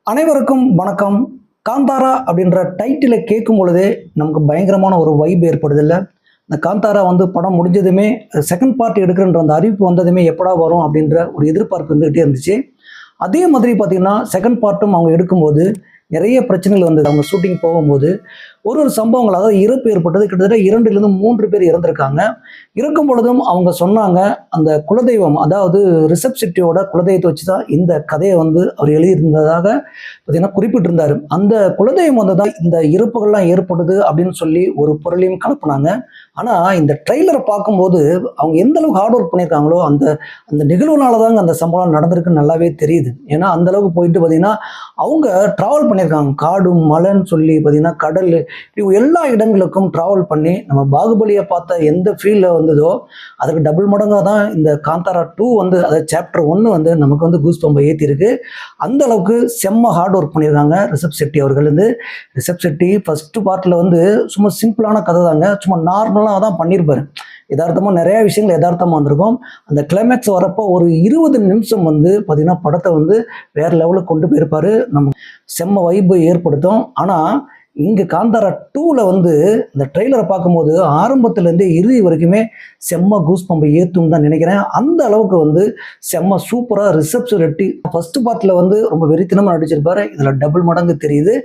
அனைவருக்கும் வணக்கம். காந்தாரா அப்படின்ற டைட்டிலை கேட்கும் பொழுதே நமக்கு பயங்கரமான ஒரு வைப் ஏற்படுது இல்லை? இந்த காந்தாரா படம் முடிஞ்சதுமே செகண்ட் பார்ட் எடுக்கிறன்ற அந்த அறிவிப்பு வந்ததுமே எப்படா வரும் அப்படின்ற ஒரு எதிர்பார்ப்பு இருந்துகிட்டே இருந்துச்சு. அதே மாதிரி பார்த்தீங்கன்னா செகண்ட் பார்ட்டும் அவங்க எடுக்கும்போது நிறைய பிரச்சனைகள் வந்தது. அவங்க ஷூட்டிங் போகும்போது ஒரு சம்பவங்கள், அதாவது இறப்பு ஏற்பட்டது. கிட்டத்தட்ட 2லிருந்து 3 பேர் இறந்திருக்காங்க. இறக்கும் பொழுதும் அவங்க சொன்னாங்க, அந்த குலதெய்வம், அதாவது ரிஷப் செட்டியோட குலதெய்வத்தை வச்சு தான் இந்த கதையை அவர் எழுதியிருந்ததாக பார்த்தீங்கன்னா குறிப்பிட்டிருந்தாரு. அந்த குலதெய்வம் தான் இந்த இறப்புகள்லாம் ஏற்படுது அப்படின்னு சொல்லி ஒரு பொருளையும் கலப்புனாங்க. ஆனால் இந்த ட்ரெய்லரை பார்க்கும்போது அவங்க எந்த அளவுக்கு ஹார்ட் ஒர்க் பண்ணியிருக்காங்களோ அந்த அந்த நிகழ்வுனால தாங்க அந்த சம்பவம் நடந்திருக்குன்னு நல்லாவே தெரியுது. ஏன்னா அந்த அளவுக்கு போயிட்டு பார்த்தீங்கன்னா அவங்க ட்ராவல் பண்ணியிருக்காங்க. காடு மலைன்னு சொல்லி பார்த்தீங்கன்னா கடல், எல்லா இடங்களுக்கும் ட்ராவல் பண்ணி நம்ம பாகுபலியை பார்த்த எந்த ஃபீல்டில் வந்ததோ அதுக்கு டபுள் மடங்காக தான் இந்த காந்தாரா 2 அதாவது சாப்டர் 1 நமக்கு கூஸ் பம்பை ஏற்றிருக்கு. அந்த அளவுக்கு செம்ம ஹார்ட் ஒர்க் பண்ணியிருக்காங்க ரிஷப் செட்டி அவர்கள். ரிஷப் செட்டி ஃபர்ஸ்ட் பார்ட்டில் சும்மா சிம்பிளான கதை தாங்க, சும்மா நார்மலாக தான் பண்ணியிருப்பாரு. யதார்த்தமாக நிறைய விஷயங்கள் யதார்த்தமாக வந்திருக்கும். அந்த கிளைமேக்ஸ் வரப்போ ஒரு 20 நிமிஷம் பார்த்தீங்கன்னா படத்தை வேற லெவலுக்கு கொண்டு போயிருப்பாரு. நம்ம செம்ம வைப்பு ஏற்படுத்தும். ஆனால் இங்கே காந்தாரா 2ல் இந்த ட்ரெய்லரை பார்க்கும்போது ஆரம்பத்துலேருந்தே இறுதி வரைக்குமே செம்ம கூஸ் பம்பை ஏற்றுன்னு தான் நினைக்கிறேன். அந்த அளவுக்கு செம்ம சூப்பராக ரிஷப் செட்டி ஃபர்ஸ்ட் பார்ட்டில் ரொம்ப வெறித்தனமாக நடிச்சிருப்பாரு. இதில் டபுள் மடங்கு தெரியுது.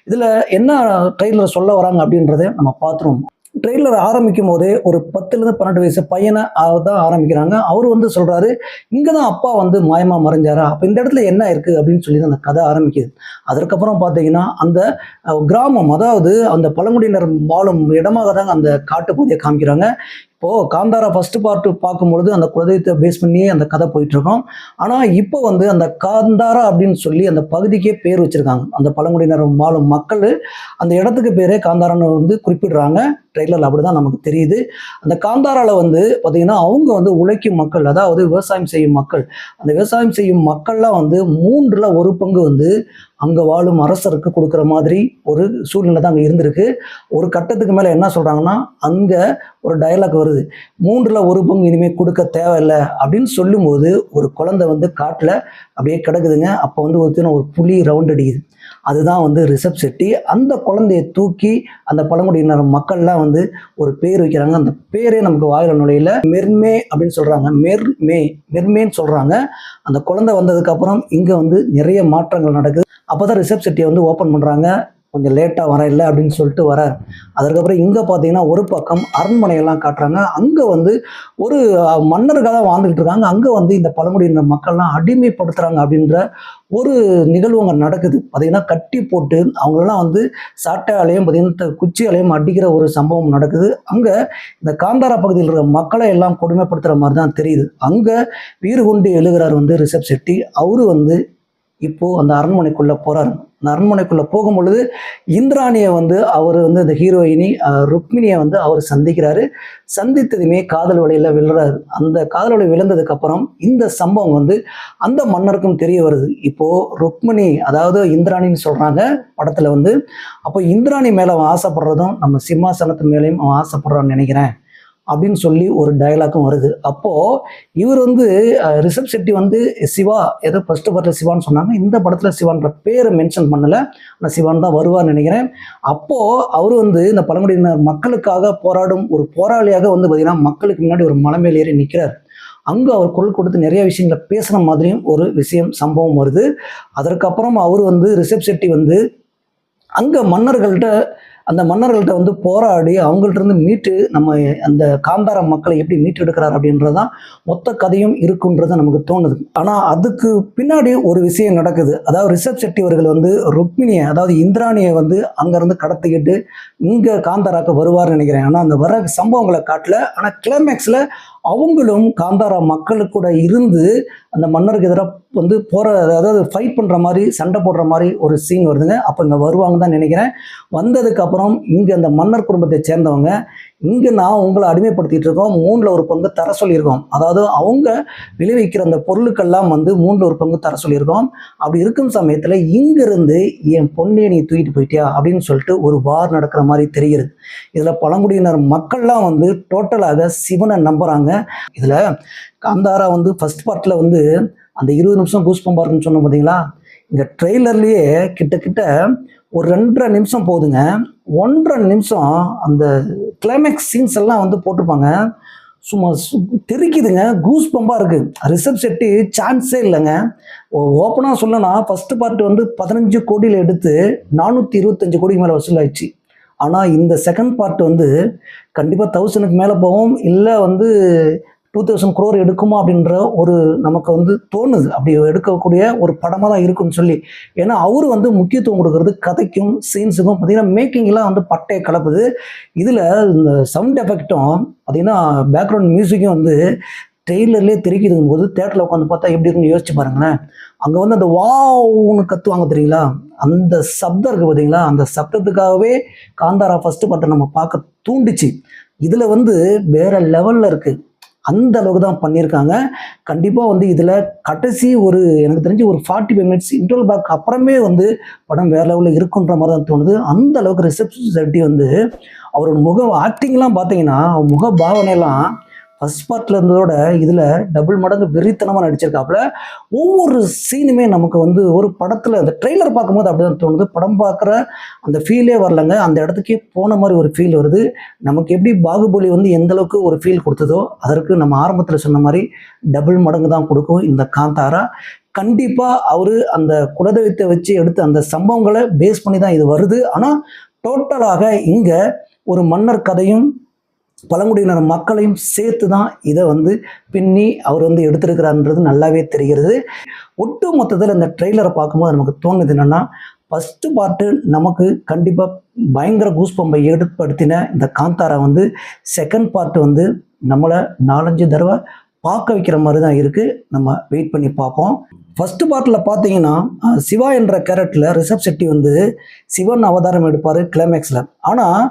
இதில் என்ன ட்ரெய்லரை சொல்ல வராங்க அப்படின்றத நம்ம பார்த்துருவோம். ட்ரெய்லர் ஆரம்பிக்கும் போதே ஒரு 10லிருந்து 12 வயசு பையனை தான் ஆரம்பிக்கிறாங்க. அவர் சொல்றாரு, இங்கே தான் அப்பா மாயமா மறைஞ்சாரா, அப்போ இந்த இடத்துல என்ன இருக்கு அப்படின்னு சொல்லி அந்த கதை ஆரம்பிக்குது. அதற்கப்புறம் பார்த்தீங்கன்னா அந்த கிராமம், அதாவது அந்த பழங்குடியினர் வாழும் இடமாக தாங்க அந்த காட்டுப்பகுதியை காமிக்கிறாங்க. இப்போது காந்தாரா ஃபர்ஸ்ட் பார்ட் பார்க்கும்பொழுது அந்த குலதெய்வத்தை பேஸ் பண்ணியே அந்த கதை போயிட்டுருக்கோம். ஆனால் இப்போ அந்த காந்தாரா அப்படின்னு சொல்லி அந்த பகுதிக்கே பேர் வச்சுருக்காங்க. அந்த பழங்குடியினர் வாழும் மக்கள் அந்த இடத்துக்கு பேரே காந்தாரான்னு குறிப்பிடுறாங்க. ட்ரெய்லரில் அப்படி தான் நமக்கு தெரியுது. அந்த காந்தாராவில் பார்த்திங்கன்னா அவங்க உழைக்கும் மக்கள், அதாவது விவசாயம் செய்யும் மக்கள். அந்த விவசாயம் செய்யும் மக்கள்லாம் 3ல் 1 பங்கு அங்கே வாழும் அரசருக்கு கொடுக்குற மாதிரி ஒரு சூழ்நிலை தான் அங்கே இருந்திருக்கு. ஒரு கட்டத்துக்கு மேலே என்ன சொல்கிறாங்கன்னா, அங்கே ஒரு டயலாக் வருது, 3ல் 1 பங்கு இனிமேல் கொடுக்க தேவையில்லை அப்படின்னு சொல்லும்போது ஒரு குழந்தை காட்டில் அப்படியே கிடக்குதுங்க. அப்போ ஒரு புலி ரவுண்ட் அடிக்குது. அதுதான் ரிஷப் செட்டி. அந்த குழந்தைய தூக்கி அந்த பழங்குடியினர் மக்கள்லாம் ஒரு பேர் வைக்கிறாங்க. அந்த பேரே நமக்கு வாயில நுழையில மெர்மே அப்படின்னு சொல்றாங்க. மெர்மேன்னு சொல்றாங்க. அந்த குழந்தை வந்ததுக்கு அப்புறம் இங்க நிறைய மாற்றங்கள் நடக்குது. அப்போதான் ரிஷப் செட்டியை ஓப்பன் பண்றாங்க. கொஞ்சம் லேட்டாக வர இல்லை அப்படின்னு சொல்லிட்டு வரார். அதுக்கப்புறம் இங்கே பார்த்தீங்கன்னா ஒரு பக்கம் அரண்மனையெல்லாம் காட்டுறாங்க. அங்கே ஒரு மன்னருக்காக தான் வாழ்ந்துக்கிட்டு இருக்காங்க. அங்கே இந்த பழங்குடியினர் மக்கள்லாம் அடிமைப்படுத்துகிறாங்க அப்படின்ற ஒரு நிகழ்வு அங்கே நடக்குது. பார்த்தீங்கன்னா கட்டி போட்டு அவங்களெல்லாம் சாட்டையாலையும் பார்த்தீங்கன்னா குச்சியாலையும் அடிக்கிற ஒரு சம்பவம் நடக்குது. அங்கே இந்த காந்தாரா பகுதியில் இருக்கிற மக்களை எல்லாம் கொடுமைப்படுத்துகிற மாதிரி தான் தெரியுது. அங்கே வீறு கொண்டு எழுகிறார் ரிஷப் செட்டி. அவரு இப்போது அந்த அரண்மனைக்குள்ளே போகிறாரு. அந்த அரண்மனைக்குள்ளே போகும் பொழுது இந்திராணியை அவர் அந்த ஹீரோயினி ருக்மிணியை அவர் சந்திக்கிறாரு. சந்தித்ததுமே காதல் வலையில் விழுறாரு. அந்த காதல் வலை விழுந்ததுக்கப்புறம் இந்த சம்பவம் அந்த மன்னருக்கும் தெரிய வருது. இப்போது ருக்மிணி, அதாவது இந்திராணின்னு சொல்கிறாங்க படத்தில். அப்போ இந்திராணி மேலே அவன் ஆசைப்படுறதும் நம்ம சிம்மாசனத்து மேலேயும் அவன் ஆசைப்படுறான்னு நினைக்கிறேன் அப்படின்னு சொல்லி ஒரு டயலாக்கும் வருது. அப்போது இவர் ரிஷப் செட்டி சிவா, ஏதோ ஃபர்ஸ்ட் பார்ட்டில் சிவான்னு சொன்னாங்க. இந்த படத்தில் சிவான்ற பேரை மென்ஷன் பண்ணலை. ஆனால் சிவான் தான் வருவார்னு நினைக்கிறேன். அப்போது அவர் இந்த பழங்குடியினர் மக்களுக்காக போராடும் ஒரு போராளியாக பார்த்தீங்கன்னா மக்களுக்கு முன்னாடி ஒரு மலை மேல் ஏறி நிற்கிறார். அங்கே அவர் குரல் கொடுத்து நிறைய விஷயங்களை பேசுகிற மாதிரியும் ஒரு சம்பவம் வருது. அதற்கப்புறம் அவர் ரிஷப் செட்டி அங்கே அந்த மன்னர்கள்ட்ட போராடி அவங்கள்ட்ட மீட்டு நம்ம அந்த காந்தாரா மக்களை எப்படி மீட்டு எடுக்கிறார் அப்படின்றதான் மொத்த கதையும் இருக்குன்றது நமக்கு தோணுது. ஆனால் அதுக்கு பின்னாடி ஒரு விஷயம் நடக்குது. அதாவது ரிஷப் செட்டி அவர்கள் ருக்மிணியை, அதாவது இந்திராணியை அங்கேருந்து கடத்திக்கிட்டு இங்கே காந்தாராக்கு வருவார்னு நினைக்கிறேன். ஆனால் அந்த வர சம்பவங்களை காட்டல. ஆனால் கிளைமேக்ஸில் அவங்களும் காந்தாரா மக்களுக்கு கூட இருந்து அந்த மன்னருக்கு எதிராக போகிற, அதாவது ஃபைட் பண்ணுற மாதிரி, சண்டை போடுற மாதிரி ஒரு சீன் வருதுங்க. அப்போ இங்கே வருவாங்க தான் நினைக்கிறேன். வந்ததுக்கப்புறம் இங்கே அந்த மன்னர் குடும்பத்தை சேர்ந்தவங்க, இங்கே நான் உங்களை அடிமைப்படுத்திட்டு இருக்கோம், 3ல் 1 பங்கு தர சொல்லியிருக்கோம். அதாவது அவங்க விளைவிக்கிற அந்த பொருளுக்கெல்லாம் 3ல் 1 பங்கு தர சொல்லியிருக்கோம். அப்படி இருக்கும் சமயத்தில் இங்கிருந்து என் பொண்ணையை நீ தூக்கிட்டு போயிட்டியா அப்படின்னு சொல்லிட்டு ஒரு வார் நடக்கிற மாதிரி தெரிகிறது. இதில் பழங்குடியினர் மக்கள்லாம் டோட்டலாக சிவனை நம்புகிறாங்க. இதில் காந்தாரா ஃபர்ஸ்ட் பார்ட்டில் அந்த 20 நிமிஷம் கூஸ் பம்பா இருக்குன்னு சொன்னோம் பார்த்தீங்களா, இந்த ட்ரெய்லர்லேயே கிட்டத்தட்ட ஒரு 2.5 நிமிஷம் போகுதுங்க. 1.5 நிமிஷம் அந்த கிளைமேக்ஸ் சீன்ஸ் எல்லாம் வந்து போட்டிருப்பாங்க. சும்மா தெரிக்குதுங்க, கூஸ் பம்பாக இருக்குது. ரிஷப் செட்டி சான்ஸே இல்லைங்க. ஓப்பனாக சொல்லணும்னா ஃபஸ்ட்டு பார்ட் வந்து 15 கோடியில் எடுத்து 425 கோடிக்கு மேலே வசூலாயிடுச்சு. ஆனால் இந்த செகண்ட் பார்ட் வந்து கண்டிப்பாக 1000க்கு மேலே போகும், இல்லை வந்து 2000 crore எடுக்குமா அப்படின்ற ஒரு நமக்கு வந்து தோணுது. அப்படி எடுக்கக்கூடிய ஒரு படமாக தான் இருக்குன்னு சொல்லி. ஏன்னா அவரு வந்து முக்கியத்துவம் கொடுக்கறது கதைக்கும் சீன்ஸுக்கும் பார்த்தீங்கன்னா மேக்கிங்லாம் வந்து பட்டையை கலப்புது. இதில் இந்த சவுண்ட் எஃபெக்டும் பார்த்தீங்கன்னா பேக்ரவுண்ட் மியூசிக்கும் வந்து ட்ரெய்லர்லேயே தெரிக்குதுங்கும் போது தேட்டரில் உட்காந்து பார்த்தா எப்படி இருக்குன்னு யோசிச்சு பாருங்களேன். அங்கே வந்து அந்த வாவ்னு கத்துவாங்க தெரியுங்களா, அந்த சப்தம் இருக்குது பார்த்தீங்களா, அந்த சப்தத்துக்காகவே காந்தாரா ஃபஸ்ட்டு பார்ட்டை நம்ம பார்க்க தூண்டிச்சு. இதில் வந்து வேற லெவலில் இருக்குது. அந்த அளவுக்கு தான் பண்ணியிருக்காங்க. கண்டிப்பாக வந்து இதில் கடைசி ஒரு எனக்கு தெரிஞ்சு ஒரு 45 மினிட்ஸ் இன்டர்வல் பேக் அப்புறமே வந்து படம் வேறு லெவலில் இருக்குன்ற மாதிரி தான் தோணுது. அந்த அளவுக்கு ரிஷப் செட்டி வந்து அவரோட ஆக்டிங்லாம் பார்த்தீங்கன்னா முக பாவனையெல்லாம் ஃபஸ்ட் பார்ட்டில் இருந்ததோட இதில் டபுள் மடங்கு வெறித்தனமாக நடிச்சிருக்காப்புல. ஒவ்வொரு சீனுமே நமக்கு வந்து ஒரு படத்தில் அந்த ட்ரெய்லர் பார்க்கும்போது அப்படி தான் தோணுது. படம் பார்க்குற அந்த ஃபீலே வரலங்க, அந்த இடத்துக்கே போன மாதிரி ஒரு ஃபீல் வருது. நமக்கு எப்படி பாகுபலி வந்து எந்தளவுக்கு ஒரு ஃபீல் கொடுத்ததோ அதற்கு நம்ம ஆரம்பத்தில் சொன்ன மாதிரி டபுள் மடங்கு தான் கொடுக்கும் இந்த காந்தாரா. கண்டிப்பாக அவர் அந்த குலதெய்வத்தை வச்சு எடுத்த அந்த சம்பவங்களை பேஸ் பண்ணி தான் இது வருது. ஆனால் டோட்டலாக இங்கே ஒரு மன்னர் கதையும் பழங்குடியினர் மக்களையும் சேர்த்து தான் இதை வந்து பின்னி அவர் வந்து எடுத்திருக்கிறார்ன்றது நல்லாவே தெரிகிறது. ஒட்டு மொத்தத்தில் இந்த ட்ரெய்லரை பார்க்கும்போது நமக்கு தோணுது என்னென்னா, ஃபஸ்ட்டு பார்ட்டு நமக்கு கண்டிப்பாக பயங்கர கூஸ்பம்பை ஏற்படுத்தின இந்த காந்தாரா வந்து செகண்ட் பார்ட்டு வந்து நம்மளை 4-5 தடவை பார்க்க வைக்கிற மாதிரி தான் இருக்குது. நம்ம வெயிட் பண்ணி பார்ப்போம். ஃபஸ்ட்டு பார்ட்டில் பார்த்தீங்கன்னா சிவா என்ற கேரக்டரில் ரிஷப் செட்டி வந்து சிவன் அவதாரம் எடுப்பார் கிளைமேக்ஸில். ஆனால்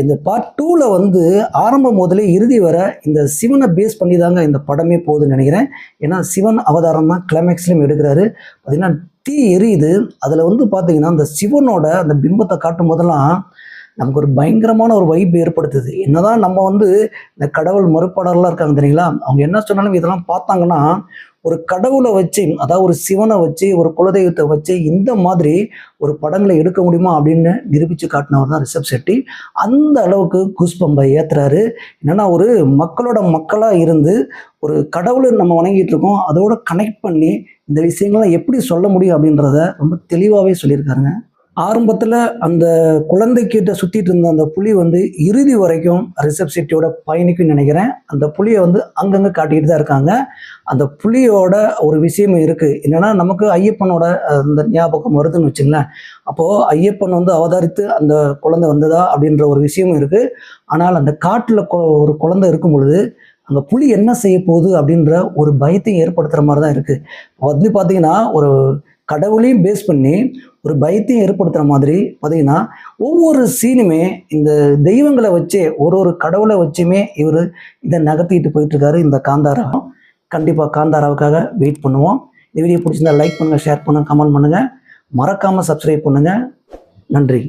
இந்த பார்ட் 2ல் வந்து ஆரம்பம் முதலே இறுதி வர இந்த சிவனை பேஸ் பண்ணி தாங்க இந்த படமே போகுதுன்னு நினைக்கிறேன். ஏன்னா சிவன் அவதாரம் தான் கிளைமேக்ஸ்லையும் எடுக்கிறாரு. பார்த்திங்கன்னா தீ எரியுது. அதில் வந்து பார்த்திங்கன்னா அந்த சிவனோட அந்த பிம்பத்தை காட்டும் போதெல்லாம் நமக்கு ஒரு பயங்கரமான ஒரு வைப் ஏற்படுத்துது. என்னதான் நம்ம வந்து இந்த கடவுள் மறுப்பாளர்லாம் இருக்காங்க தெரியுங்களா, அவங்க என்ன சொன்னாலும் இதெல்லாம் பார்த்தாங்கன்னா ஒரு கடவுளை வச்சு, அதாவது ஒரு சிவனை வச்சு, ஒரு குலதெய்வத்தை வச்சு இந்த மாதிரி ஒரு படங்களை எடுக்க முடியுமா அப்படின்னு நிரூபித்து காட்டினவர் தான் ரிஷப் செட்டி. அந்த அளவுக்கு கூஸ்பம்பை ஏற்றுறாரு. என்னென்னா ஒரு மக்களோட மக்களாக இருந்து ஒரு கடவுளை நம்ம வணங்கிட்டு இருக்கோம், அதோட கனெக்ட் பண்ணி இந்த விஷயங்கள்லாம் எப்படி சொல்ல முடியும் அப்படின்றத ரொம்ப தெளிவாகவே சொல்லியிருக்காருங்க. ஆரம்பத்தில் அந்த குழந்தைக்கிட்ட சுற்றிட்டு இருந்த அந்த புலி வந்து இறுதி வரைக்கும் ரிஷப் செட்டியோட பயணிக்குன்னு நினைக்கிறேன். அந்த புலியை வந்து அங்கங்கே காட்டிக்கிட்டு தான் இருக்காங்க. அந்த புலியோட ஒரு விஷயம் இருக்குது என்னென்னா, நமக்கு ஐயப்பனோட அந்த ஞாபகம் வருதுன்னு வச்சுங்களேன். அப்போது ஐயப்பன் வந்து அவதரித்து அந்த குழந்தை வந்ததா அப்படின்ற ஒரு விஷயமும் இருக்குது. ஆனால் அந்த காட்டில் ஒரு குழந்தை இருக்கும் பொழுது அங்கே புலி என்ன செய்ய போகுது அப்படின்ற ஒரு பயத்தையும் ஏற்படுத்துகிற மாதிரி தான் இருக்குது. வந்து பார்த்திங்கன்னா ஒரு கடவுளையும் பேஸ் பண்ணி ஒரு பயத்தையும் ஏற்படுத்துகிற மாதிரி பார்த்தீங்கன்னா ஒவ்வொரு சீனுமே இந்த தெய்வங்களை வச்சே ஒரு கடவுளை வச்சுமே இவர் இதை நகர்த்திட்டு போயிட்டுருக்காரு இந்த காந்தாரா. கண்டிப்பாக காந்தாராவுக்காக வெயிட் பண்ணுவோம். இந்த வீடியோ பிடிச்சிருந்தா லைக் பண்ணுங்கள், ஷேர் பண்ணுங்கள், கமெண்ட் பண்ணுங்கள், மறக்காமல் சப்ஸ்கிரைப் பண்ணுங்கள். நன்றி.